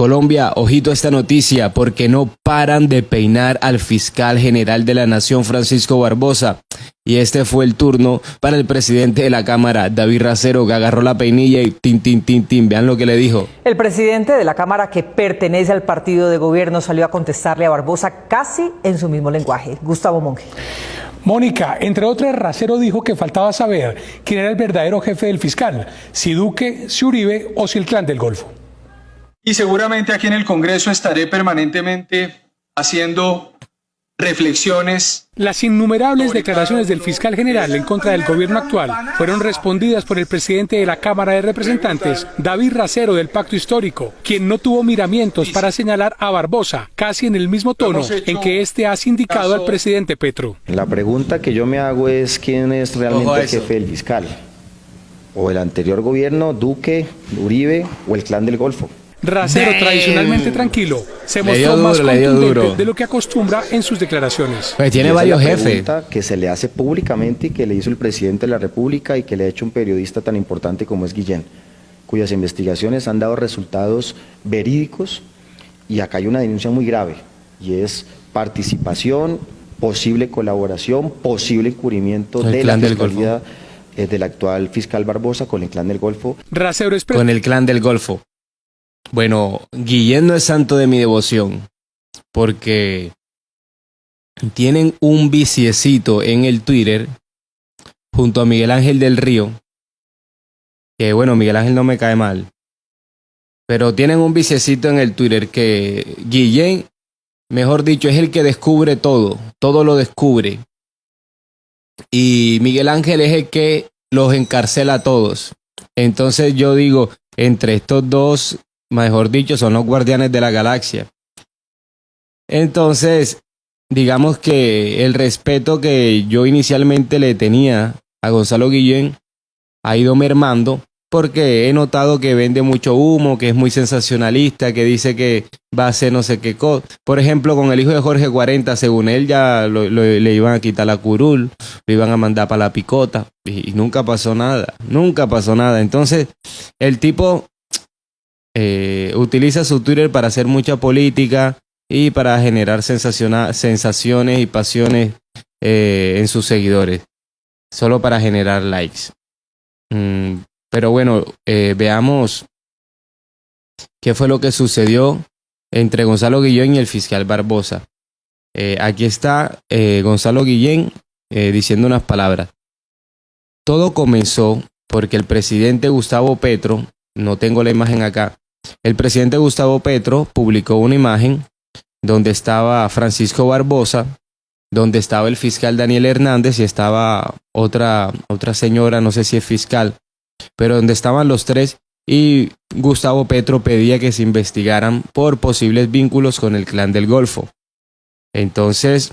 Colombia, ojito a esta noticia, porque no paran de peinar al fiscal general de la Nación, Francisco Barbosa. Y este fue el turno para el presidente de la Cámara, David Racero, que agarró la peinilla y tin, tin, tin, tin. Vean lo que le dijo. El presidente de la Cámara, que pertenece al partido de gobierno, salió a contestarle a Barbosa casi en su mismo lenguaje. Gustavo Monge. Mónica, entre otras, Racero dijo que faltaba saber quién era el verdadero jefe del fiscal, si Duque, si Uribe o si el Clan del Golfo. Y seguramente aquí en el Congreso estaré permanentemente haciendo reflexiones. Las innumerables declaraciones del fiscal general en contra del gobierno actual fueron respondidas por el presidente de la Cámara de Representantes, David Racero, del Pacto Histórico, quien no tuvo miramientos para señalar a Barbosa, casi en el mismo tono en que este ha sindicado al presidente Petro. La pregunta que yo me hago es quién es realmente el jefe del fiscal, o el anterior gobierno, Duque, Uribe o el Clan del Golfo. Racero, tradicionalmente tranquilo, se mostró más contundente de lo que acostumbra en sus declaraciones. Pues tiene varios jefes. Que se le hace públicamente y que le hizo el presidente de la República y que le ha hecho un periodista tan importante como es Guillén, cuyas investigaciones han dado resultados verídicos, y acá hay una denuncia muy grave, y es participación, posible colaboración, posible encubrimiento de la Fiscalía del actual fiscal Barbosa con el Clan del Golfo. Racero es con el Clan del Golfo. Bueno, Guillén no es santo de mi devoción, porque tienen un viciecito en el Twitter junto a Miguel Ángel del Río, que bueno, Miguel Ángel no me cae mal, pero tienen un viciecito en el Twitter que Guillén, mejor dicho, es el que descubre todo lo descubre, y Miguel Ángel es el que los encarcela a todos. Entonces yo digo, entre estos dos, mejor dicho, son los guardianes de la galaxia. Entonces, digamos que el respeto que yo inicialmente le tenía a Gonzalo Guillén ha ido mermando, porque he notado que vende mucho humo, que es muy sensacionalista, que dice que va a hacer no sé qué cosa. Por ejemplo, con el hijo de Jorge 40, según él ya le iban a quitar la curul, lo iban a mandar para la picota, y nunca pasó nada, nunca pasó nada. Entonces, el tipo utiliza su Twitter para hacer mucha política y para generar sensaciones y pasiones en sus seguidores, solo para generar likes. Pero bueno, veamos qué fue lo que sucedió entre Gonzalo Guillén y el fiscal Barbosa. Aquí está Gonzalo Guillén diciendo unas palabras. Todo comenzó porque el presidente Gustavo Petro, no tengo la imagen acá, el presidente Gustavo Petro publicó una imagen donde estaba Francisco Barbosa, donde estaba el fiscal Daniel Hernández y estaba otra señora, no sé si es fiscal, pero donde estaban los tres, y Gustavo Petro pedía que se investigaran por posibles vínculos con el Clan del Golfo. Entonces,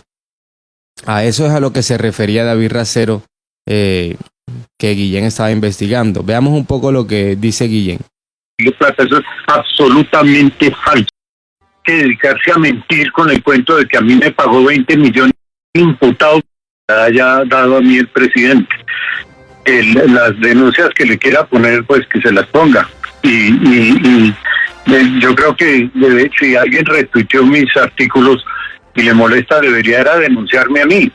a eso es a lo que se refería David Racero, que Guillén estaba investigando. Veamos un poco lo que dice Guillén. Eso es absolutamente falso. Que dedicarse a mentir con el cuento de que a mí me pagó 20 millones imputados que haya dado a mí el presidente. Las denuncias que le quiera poner, pues que se las ponga. Y yo creo que si alguien retuiteó mis artículos y le molesta, debería era denunciarme a mí.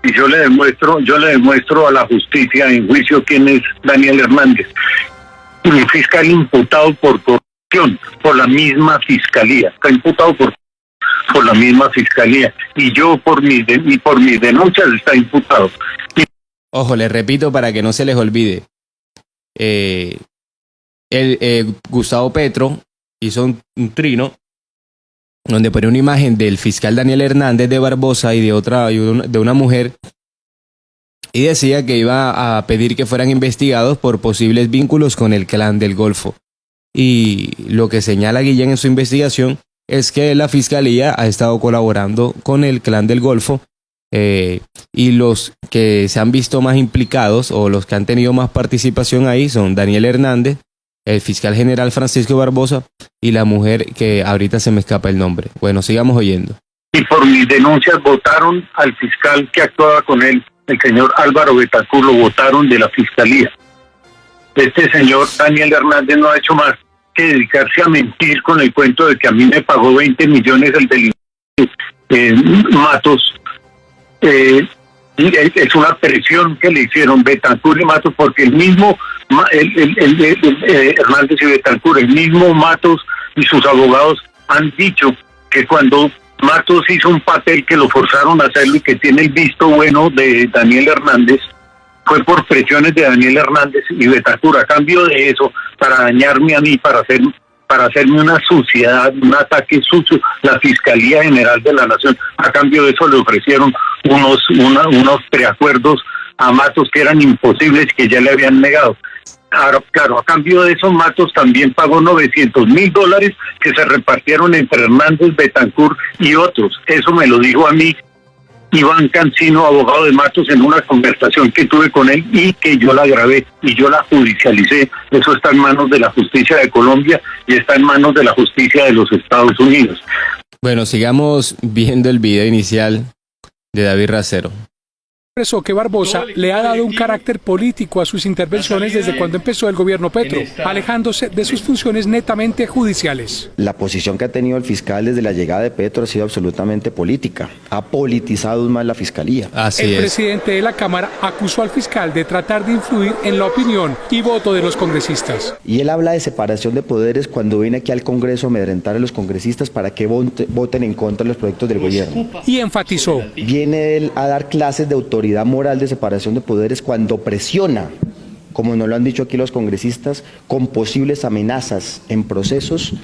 Y yo le demuestro a la justicia en juicio quién es Daniel Hernández. Un fiscal imputado por corrupción por la misma fiscalía, está imputado por la misma fiscalía, y yo por mis denuncias está imputado. Ojo, les repito para que no se les olvide. Gustavo Petro hizo un trino donde ponía una imagen del fiscal Daniel Hernández de Barbosa y de una mujer, y decía que iba a pedir que fueran investigados por posibles vínculos con el Clan del Golfo. Y lo que señala Guillén en su investigación es que la fiscalía ha estado colaborando con el Clan del Golfo, y los que se han visto más implicados o los que han tenido más participación ahí son Daniel Hernández, el fiscal general Francisco Barbosa y la mujer que ahorita se me escapa el nombre. Bueno, sigamos oyendo. Y por mis denuncias votaron al fiscal que actuaba con él, el señor Álvaro Betancourt, lo votaron de la fiscalía. Este señor Daniel Hernández no ha hecho más que dedicarse a mentir con el cuento de que a mí me pagó 20 millones el delincuente Matos. Es una presión que le hicieron Betancur y Matos, porque el mismo Hernández y Betancur, el mismo Matos y sus abogados han dicho que cuando Matos hizo un papel que lo forzaron a hacerlo y que tiene el visto bueno de Daniel Hernández, fue por presiones de Daniel Hernández y Betancur. A cambio de eso, para dañarme a mí, para hacerme una suciedad, un ataque sucio, la Fiscalía General de la Nación, a cambio de eso le ofrecieron unos preacuerdos a Matos que eran imposibles, que ya le habían negado. Ahora, claro, a cambio de eso, Matos también pagó $900,000 que se repartieron entre Hernández, Betancur y otros. Eso me lo dijo a mí Iván Cancino, abogado de Matos, en una conversación que tuve con él y que yo la grabé y yo la judicialicé. Eso está en manos de la justicia de Colombia y está en manos de la justicia de los Estados Unidos. Bueno, sigamos viendo el video inicial de David Racero. Expresó que Barbosa le ha dado un carácter político a sus intervenciones desde cuando empezó el gobierno Petro, alejándose de sus funciones netamente judiciales. La posición que ha tenido el fiscal desde la llegada de Petro ha sido absolutamente política. Ha politizado más la fiscalía. El presidente de la Cámara acusó al fiscal de tratar de influir en la opinión y voto de los congresistas. Y él habla de separación de poderes cuando viene aquí al Congreso a amedrentar a los congresistas para que voten en contra de los proyectos del gobierno. Y enfatizó: viene él a dar clases de autoridad moral de separación de poderes cuando presiona, como nos lo han dicho aquí los congresistas, con posibles amenazas en procesos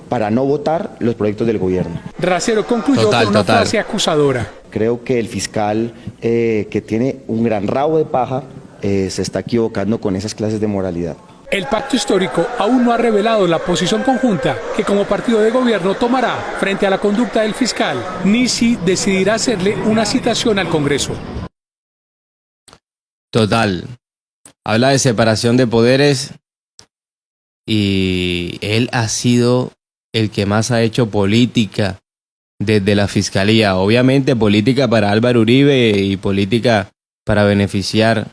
para no votar los proyectos del gobierno. Racero concluyó con una frase acusadora. Creo que el fiscal, que tiene un gran rabo de paja, se está equivocando con esas clases de moralidad. El pacto histórico aún no ha revelado la posición conjunta que como partido de gobierno tomará frente a la conducta del fiscal, ni si decidirá hacerle una citación al Congreso. Total. Habla de separación de poderes y él ha sido el que más ha hecho política desde la Fiscalía. Obviamente política para Álvaro Uribe y política para beneficiar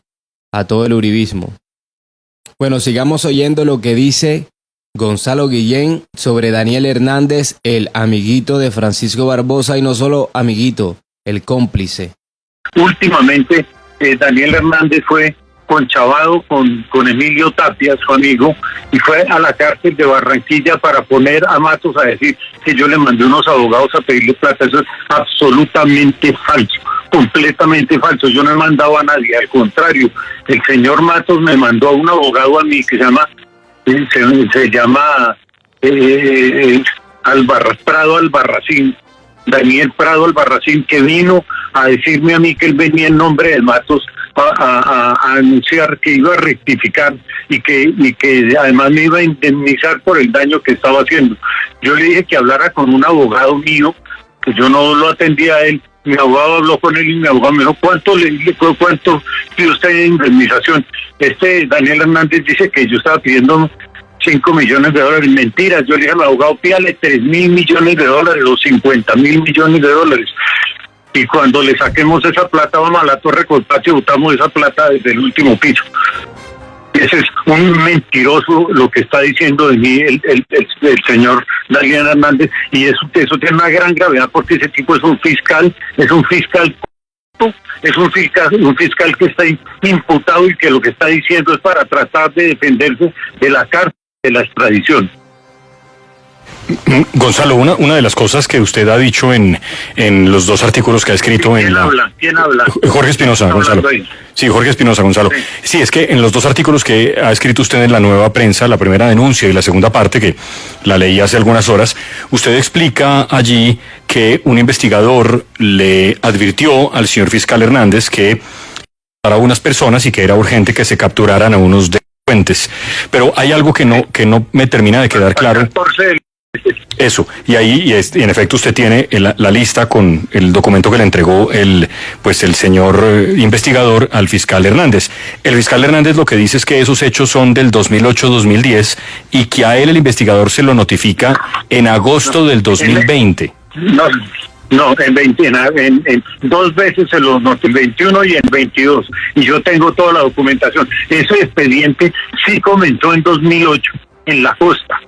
a todo el uribismo. Bueno, sigamos oyendo lo que dice Gonzalo Guillén sobre Daniel Hernández, el amiguito de Francisco Barbosa, y no solo amiguito, el cómplice. Últimamente, Daniel Hernández fue conchavado con Emilio Tapia, su amigo, y fue a la cárcel de Barranquilla para poner a Matos a decir que yo le mandé unos abogados a pedirle plata. Eso es absolutamente falso. Completamente falso. Yo no he mandado a nadie, al contrario, el señor Matos me mandó a un abogado a mí que se llama Prado Albarracín, Daniel Prado Albarracín, que vino a decirme a mí que él venía en nombre de Matos a anunciar que iba a rectificar y que además me iba a indemnizar por el daño que estaba haciendo. Yo le dije que hablara con un abogado mío, que yo no lo atendía a él. Mi abogado habló con él y mi abogado me dijo: ¿cuánto pide usted de indemnización? Daniel Hernández dice que yo estaba pidiendo $5 millones. Mentiras. Yo le dije al abogado: pídale $3.000 millones o $50.000 millones. Y cuando le saquemos esa plata, vamos a la Torre Colpatrio y botamos esa plata desde el último piso. Ese es un mentiroso lo que está diciendo de mí el señor Daniel Hernández, y eso tiene una gran gravedad porque ese tipo es un fiscal que está imputado y que lo que está diciendo es para tratar de defenderse de la cárcel, de la extradición. Gonzalo, una de las cosas que usted ha dicho en los dos artículos que ha escrito en ¿Quién habla? Jorge Espinosa, Gonzalo. Sí, Jorge Espinosa, Gonzalo. Sí, es que en los dos artículos que ha escrito usted en La Nueva Prensa, la primera denuncia y la segunda parte, que la leí hace algunas horas, usted explica allí que un investigador le advirtió al señor fiscal Hernández que para unas personas y que era urgente que se capturaran a unos delincuentes. Pero hay algo que no me termina de quedar claro. Eso, y ahí en efecto usted tiene la lista con el documento que le entregó el señor investigador al fiscal Hernández. El fiscal Hernández lo que dice es que esos hechos son del 2008-2010 y que a él el investigador se lo notifica en agosto del 2020. No, en 2 veces se lo noté, en 21 y en 22, y yo tengo toda la documentación. Ese expediente sí comenzó en 2008. en la costa.